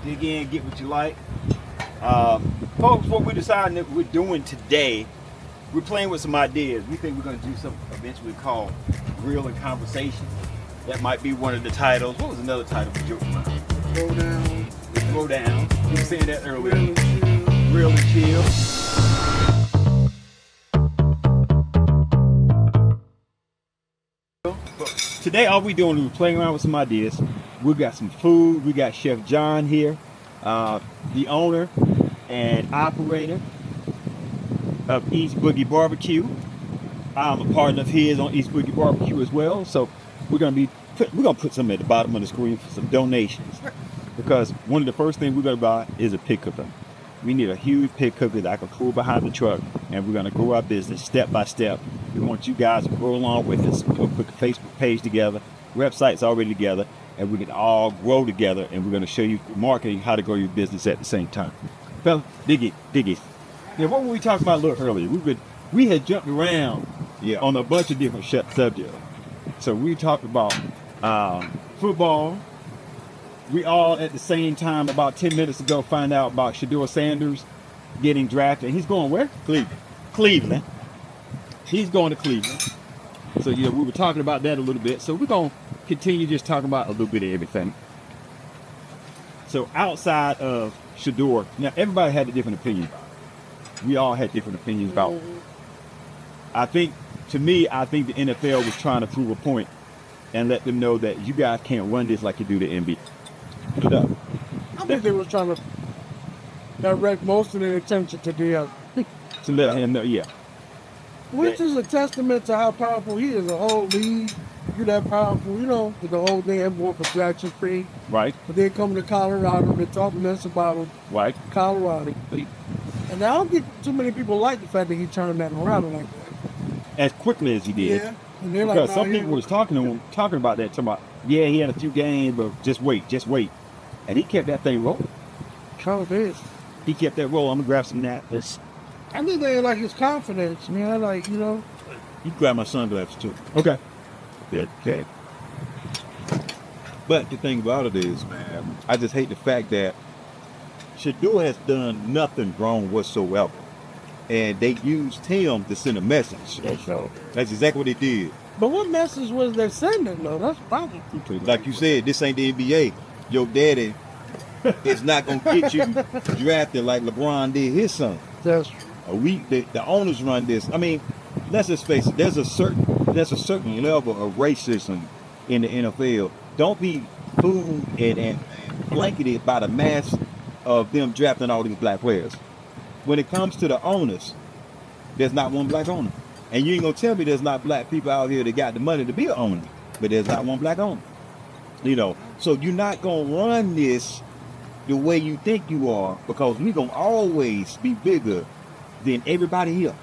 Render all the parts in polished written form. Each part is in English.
dig in, get what you like. Folks, what we're deciding that we're doing today, we're playing with some ideas. We think we're going to do something eventually called Grill and Conversation. That might be one of the titles. What was another title we joked about? Throw down. Throw down. We were saying that earlier. Grill and Grill Chill. and Chill. Today, all we're doing is we're playing around with some ideas. We got some food. We got Chef John here, the owner and operator of East Boogie Barbecue. I'm a partner of his on East Boogie Barbecue as well. So we're gonna put some at the bottom of the screen for some donations, because one of the first things we're gonna buy is a pit cooker. We need a huge pit cooker that I can pull behind the truck, and we're gonna grow our business step by step. We want you guys to grow along with us. We'll put a Facebook page together, website's already together, and we can all grow together, and we're gonna show you marketing, how to grow your business at the same time. Fella, dig it. Now, what were we talking about a little earlier? We had jumped around on a bunch of different subjects. So we talked about football. We all at the same time about 10 minutes ago find out about Shador Sanders getting drafted. He's going where? Cleveland. He's going to Cleveland. So we were talking about that a little bit. So we're going to continue just talking about a little bit of everything. So outside of Shedeur, now everybody had a different opinion about it. We all had different opinions about it. I think the NFL was trying to prove a point and let them know that you guys can't run this like you do the NBA. I think they were trying to direct most of their attention to the other. To let him know, yeah. Which is a testament to how powerful he is. The whole league, you're that powerful, with the whole thing, everyone from Jackson Free. Right. But then coming to Colorado, they're talking mess about him. Right. Colorado. And I don't think too many people like the fact that he turned that around like that. As quickly as he did. Yeah. And they're because like, some people was talking about that, talking about, he had a few games, but just wait. And he kept that thing rolling. How it is. He kept that rolling. I'm gonna grab some napkins. I think they like his confidence, man. You grab my sunglasses too. Okay. Okay. But the thing about it is, man, I just hate the fact that Shedeur has done nothing wrong whatsoever. And they used him to send a message. That's exactly what they did. But what message was they sending, though? That's probably. Like you said, this ain't the NBA. Your daddy is not going to get you drafted like LeBron did his son. That's true. The owners run this. I mean, let's just face it. There's a certain level of racism in the NFL. Don't be fooled and blanketed by the mass of them drafting all these black players. When it comes to the owners, there's not one black owner. And you ain't going to tell me there's not black people out here that got the money to be an owner. But there's not one black owner. So you're not going to run this the way you think you are, because we're going to always be bigger than everybody here.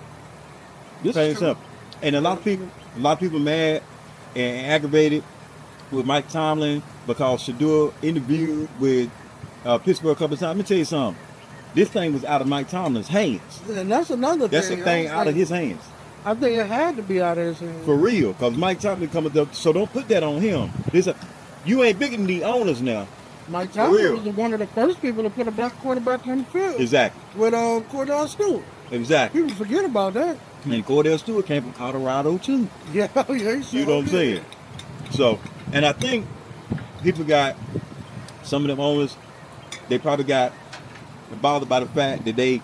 This is simple. And a lot of people mad and aggravated with Mike Tomlin because Shedeur interviewed with Pittsburgh a couple of times. Let me tell you something. This thing was out of Mike Tomlin's hands. And that's another thing. That's a thing out of his hands. I think it had to be out of his hands. For real, because Mike Tomlin coming up, so don't put that on him. You ain't bigger than the owners now. Mike Tomlin was one of the first people to put a black quarterback on the field. Exactly. With Cordell Stewart. Exactly. People forget about that. And Cordell Stewart came from Colorado too. Yeah, yeah. You know what I'm saying? So, and I think people got, some of them owners, they probably got bothered by the fact that they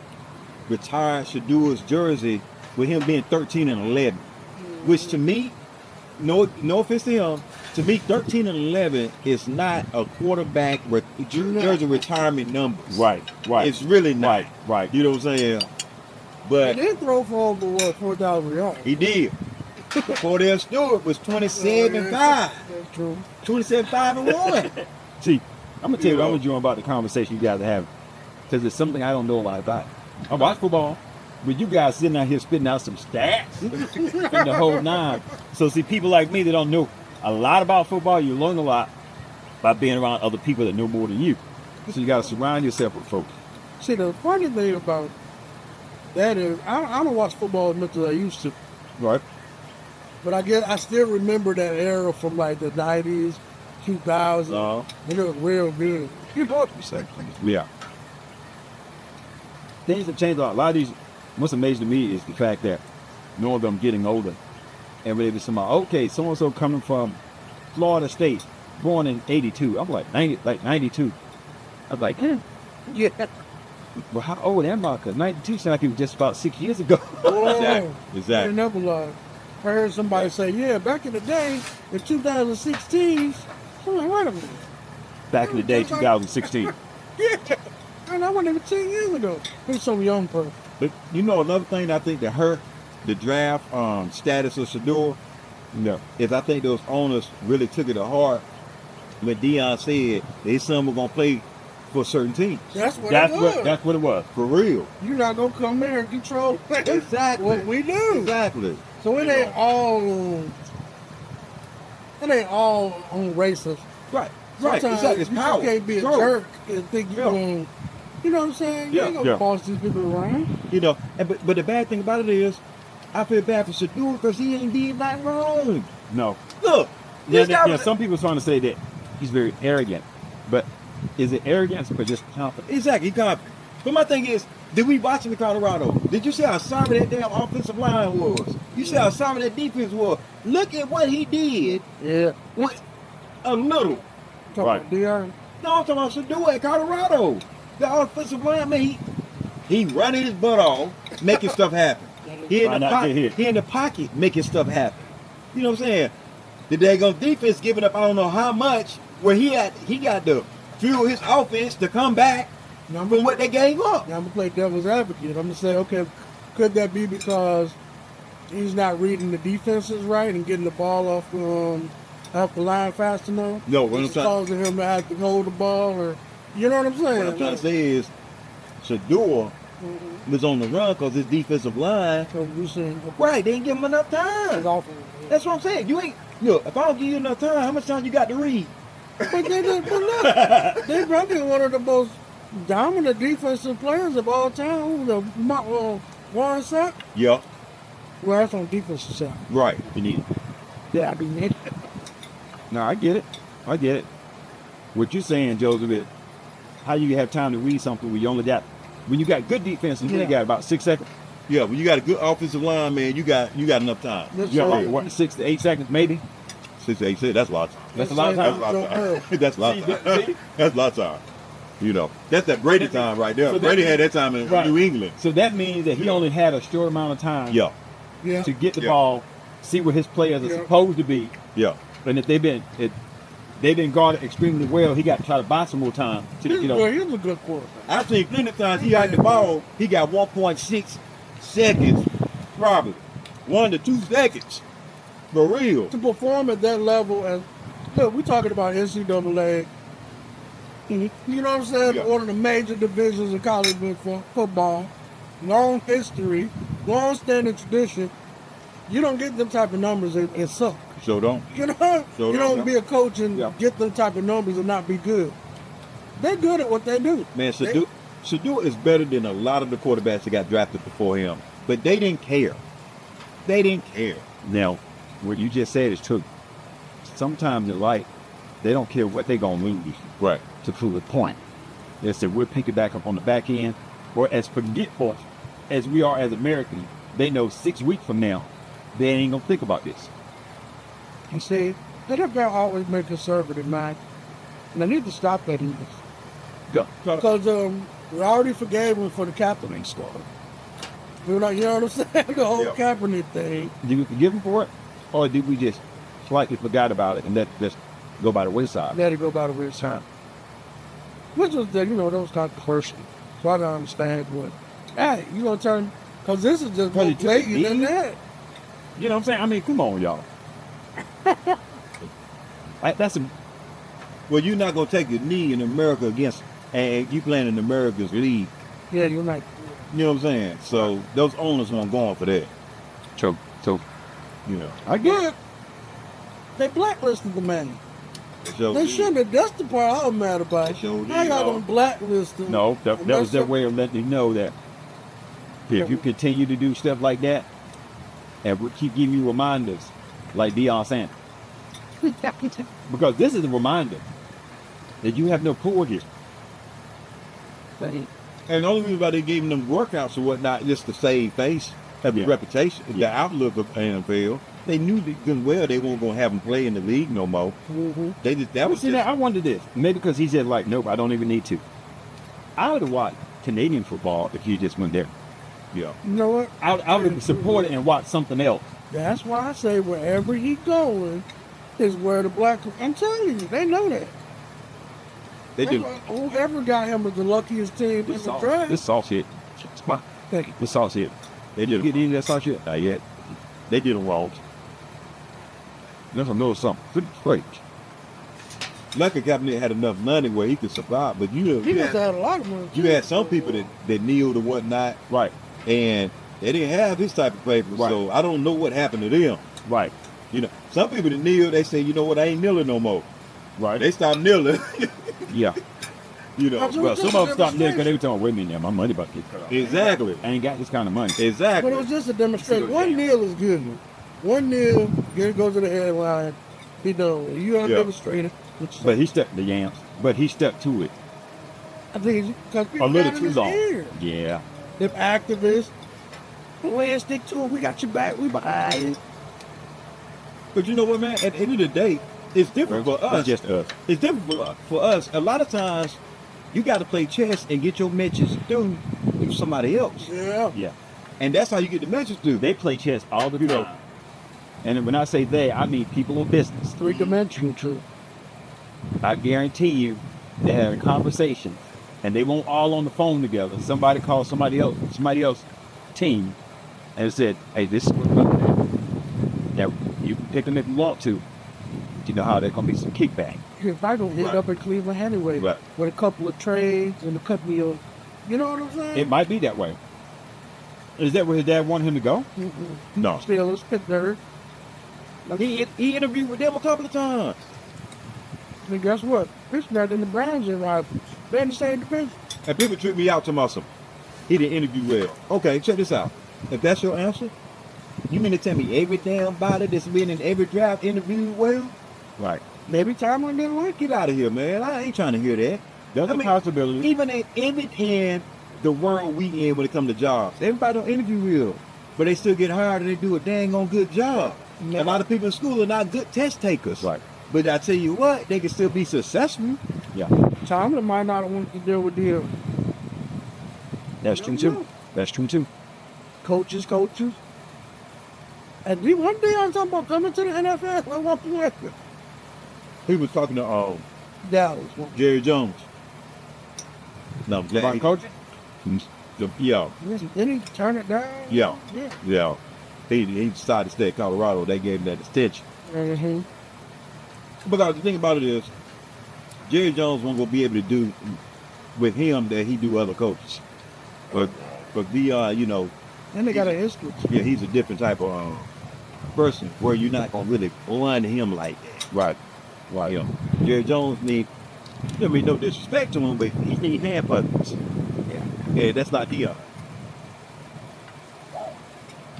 retired Shedeur's jersey with him being 13 and 11, which to me, no offense to him, to me 13 and 11 is not a quarterback jersey retirement number. Right. It's really not. Right. You know what I'm saying? But he did throw for over 4,000 yards. He did. Cordell Stewart was 27-5. That's true. 27-5-1. See, I'm gonna tell you, I'm enjoying about the conversation you guys are having, because it's something I don't know a lot about. I watch football, but you guys sitting out here spitting out some stats and the whole nine. So see, people like me that don't know a lot about football, you learn a lot by being around other people that know more than you. So you gotta surround yourself with folks. See, the funny thing about that is, I don't watch football as much as I used to. Right. But I guess I still remember that era from like the 90s 2000. And it was real good. You know what I'm saying? Yeah. Things have changed a lot. A lot of these, what's amazing to me is the fact that knowing them getting older and really somebody, okay, so-and-so coming from Florida State, born in 82. I'm like 92. I was like, Yeah. well, how old am I? Because 92 sounds like it was just about 6 years ago. Oh, Exactly. never lied. I heard somebody say, yeah, back in the day, in 2016, I'm like, wait a minute. Back in the day, 2016. Yeah. And I wasn't even 10 years ago. He's some young person. But you know, another thing I think that hurt the draft status of Shedeur, is I think those owners really took it to heart when Deion said his son was gonna play for a certain team. That's what it was. That's what it was, for real. You're not gonna come there and control Exactly. what we do. Exactly. So it ain't all on racist. Right. Sometimes Exactly. It's you power. can't be a Sure. jerk and think you're going, you know what I'm saying? You ain't gonna boss these people around. But the bad thing about it is, I feel bad for Shedeur because he ain't did nothing wrong. No. Look. Some people are trying to say that he's very arrogant, but is it arrogance or just confident? Exactly, he's confident. But my thing is, did we watch him in Colorado? Did you see how sorry that damn offensive line was? You see how sorry that defense was? Look at what he did. Yeah. With a little. Talking about Deion. No, I'm talking about Shedeur at Colorado. The offensive line, man, he running his butt off, making stuff happen. He in the pocket making stuff happen. You know what I'm saying? The daggone defense giving up I don't know how much, where he got to fuel his offense to come back from what they gave up. Now I'm gonna play devil's advocate. I'm gonna say, okay, could that be because he's not reading the defenses right and getting the ball off the line fast enough? No, what I'm it's saying, causing him to have to hold the ball, or you know what I'm saying? what I'm trying to say is, Shedeur was on the run because his defensive line, So you saying, right? They didn't give him enough time. it's awful. That's what I'm saying. You ain't look. If I don't give you enough time, how much time you got to read? But look, they probably one of the most dominant defensive players of all time. Warren Sapp. Yeah, Well, that's on defensive side. right. You need it. Yeah, I mean, No, I get it. What you're saying, Joseph, is how you have time to read something when you got good defense and you got about 6 seconds. Yeah, when you got a good offensive line, man, you got enough time. That's You got right. what, 6 to 8 seconds, maybe. 6 to 8 seconds. That's a lot of time. That's a lot of time. That's a lot of time. That's a lot of time. You know, that's that Brady time right there. So Brady had that time in New England. So that means that he only had a short amount of time Yeah. to get the ball, see what his players are supposed to be. Yeah. And if they've been guarded extremely well, he got to try to buy some more time. Well, he's a good quarterback. I've seen plenty of times he had the ball, he got 1.6 seconds, probably 1 to 2 seconds, for real. To perform at that level, and look, we're talking about NCAA. You know what I'm saying? Yeah. One of the major divisions of college football, long history, long-standing tradition. You don't get them type of numbers and suck. So don't. You know, So you don't be a coach and Yeah. get them type of numbers and not be good. They're good at what they do. Man, Shedeur is better than a lot of the quarterbacks that got drafted before him. But they didn't care. They didn't care. Now, what you just said is true. Sometimes in life, they don't care what they're going to lose Right. to prove a point. They said, we'll pick it back up on the back end. Or as forgetful as we are as Americans, they know 6 weeks from now, they ain't going to think about this. You see, the NFL always make conservative mind. And they need to stop that either. Because we already forgave him for the Kaepernick stuff. You know what I'm saying? The whole Kaepernick thing. Did we forgive him for it? Or did we just slightly forgot about it and let this go by the wayside? Let it go by the wayside. Which was, that was controversial. So I don't understand what. Hey, you gonna turn? Because this is just more blatant than that. You know what I'm saying? I mean, come on, y'all. That's a Well, you're not going to take a knee in America against, and you playing in America's league. Yeah, you're right. You know what I'm saying? So those owners aren't going for that. So, You know. I get it. They blacklisted the man. So They shouldn't have. That's the part I'm mad about. They sure did, I got y'all. them blacklisted. No, that was their way of letting you know that if you continue to do stuff like that, and we keep giving you reminders, like Deion Sanders, Because this is a reminder that you have no pull here. And the only reason why they gave them workouts or whatnot, just to save face, have a reputation, the outlook of NFL. They knew good well they weren't going to have him play in the league no more. Mm-hmm. They just that was See, just, now I wonder this. Maybe because he said, like, nope, I don't even need to. I would have watched Canadian football if you just went there. yeah. You know what? I would have supported and watched something else. That's why I say wherever he going is where the black. I'm telling you, they know that. They do. Whoever got him was the luckiest team in the draft. This sauce hit. Thank you. This sauce hit. They did. Get any of that sauce yet? Not yet. They did them wrong. That's a little something. Good great. Lucky Kaepernick had enough money where he could survive, but He must have had a lot of money. you had some people that kneeled or whatnot, Right. and they didn't have this type of paper. Right. So I don't know what happened to them. Right. You know, some people that kneel, they say, you know what, I ain't kneeling no more. Right. They stop kneeling. Yeah. You know, That's Well, what some this of them is stopped there because they demonstration. were talking, wait a minute, now, my money about to get cut off. exactly, I ain't got this kind of money. But exactly. it was just a demonstration. One kneel is good. One kneel, get go to the headline, be done with it. You are a Yeah. demonstrator. But he stuck the yams. But he stuck to it I think because a people little got in too his long. ear. Yeah. Them activists, go ahead, stick to it. We got your back. We behind you. But you know what, man? At the end of the day, it's different for us. It's just us. It's different for us. A lot of times, you got to play chess and get your message through with somebody else, Yeah. Yeah. and that's how you get the message through. They play chess all the time. know. And when I say they, I mean people of business. Three-dimensional truth. I guarantee you, they're having conversations, and they won't all on the phone together. Somebody calls somebody else team, and said, "Hey, this is what we're gonna do." Now you can pick them if you want to. You know how there's gonna be some kickback. If I don't end Right. up in Cleveland anyway, Right. with a couple of trades and a couple of, you know what I'm saying? It might be that way. Is that where his dad wanted him to go? No, Steelers, Pittsburgh. he interviewed with them a couple of times. And guess what? Pittsburgh and the Browns are rivals. They're in the same division. And people treat me out to muscle. He didn't interview well. Okay, check this out. If that's your answer, you mean to tell me every damn body that's been in every draft interviewed well? Right. Maybe Tomlin didn't like it. Get out of here, man. I ain't trying to hear that. There's I a mean, possibility. Even in the world we in when it comes to jobs, everybody don't interview real, but they still get hired and they do a dang on good job. A lot of people in school are not good test takers. Right. But I tell you what, they can still be successful. Yeah. Tomlin might not have wanted to deal with the That's true too. That's true too. coaches. And one day I was talking about coming to the NFL. I want to work with He was talking to Dallas. Jerry Jones. No, I'm glad. About coaching? Yeah, Didn't he turn it down? Yeah. Yeah. yeah. He decided to stay at Colorado. They gave him that extension. Mm-hmm. Because the thing about it is, Jerry Jones won't go be able to do with him that he do other coaches. But Dion, you know, And they got a history. yeah, he's a different type of person where you're not gonna really run him like that. Right. Right. You know, Jerry Jones need. I mean, no disrespect to him, but he need hand puppets. Yeah, that's not Dion.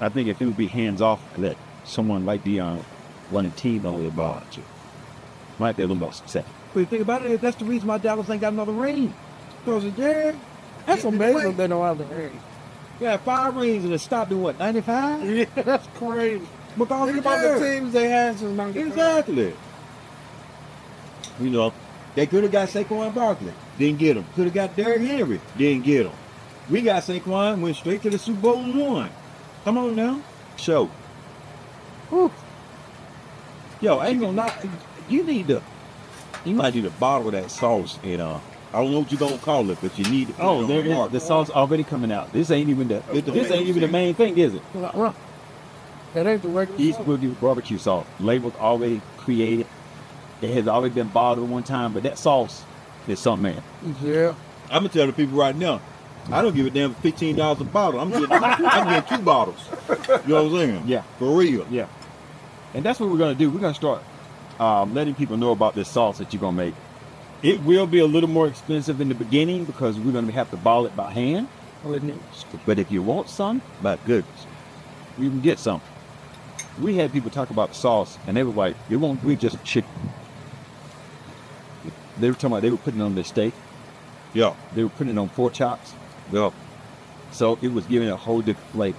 I think if it would be hands off, let someone like Dion run a team over the ball, might be a little more success. But the thing about it is, that's the reason why Dallas ain't got another ring. Because yeah, that's amazing they don't have the ring. Yeah, 5 rings and it stopped in what, 95? Yeah, that's crazy. Because Think about the teams they had since 95. Exactly. You know, they could have got Saquon Barkley, didn't get him. Could have got Derrick Henry, didn't get him. We got Saquon, went straight to the Super Bowl and won. Come on now. So, Whew. yo, I ain't gonna lie. You might need a bottle of that sauce and I don't know what you're gonna call it, but you need to put Oh, it on there the is mark. the sauce already coming out. This ain't even the It's the this ain't main even the thing. main thing, is it? Well, that ain't the regular East sauce. Boogie barbecue sauce. Label's already created. It has already been bottled one time, but that sauce is something, man. Yeah. I'm gonna tell the people right now, I don't give a damn $15 a bottle. I'm getting 2 bottles. You know what I'm saying? Yeah. For real. Yeah. And that's what we're gonna do. We're gonna start letting people know about this sauce that you're gonna make. It will be a little more expensive in the beginning because we're gonna have to ball it by hand. But if you want some, my goodness, you can get some. we had people talk about the sauce, and they were like, "It won't be just chicken." They were talking about they were putting it on their steak. Yeah. They were putting it on pork chops. Yeah. So it was giving it a whole different flavor.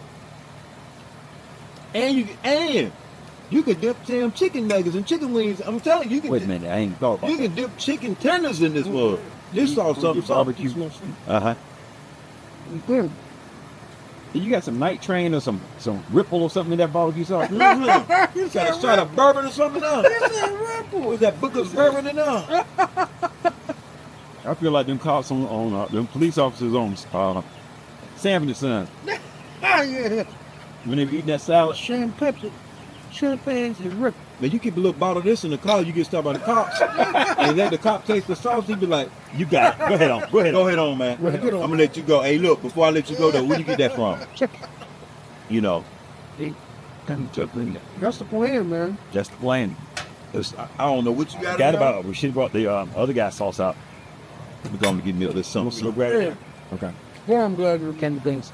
And you could dip damn chicken nuggets and chicken wings. I'm telling you, Wait a minute, I ain't thought about you that. can dip chicken tenders in this mug. This sauce something Barbecue. Uh-huh. Good. You got some night train or some ripple or something in that barbecue sauce? You got a shot of bourbon or something else. Was that book of bourbon in there? I feel like them cops on them police officers on Sanford and Son Yeah. when they were eating that salad. Champagne is rip. Now you keep a little bottle of this in the car, you get stopped by the cops, and let the cop taste the sauce. He be like, You got it. Go ahead on. Go ahead on, man. Right, get on. I'm gonna let you go. Hey, look, before I let you go though, where you get that from? You know, That's the plan, man. Just the plan. I don't know what you got. Forgot about we should have brought the other guy's sauce out. We're going to give me this something. Yeah. Okay. Yeah, I'm glad you're getting things.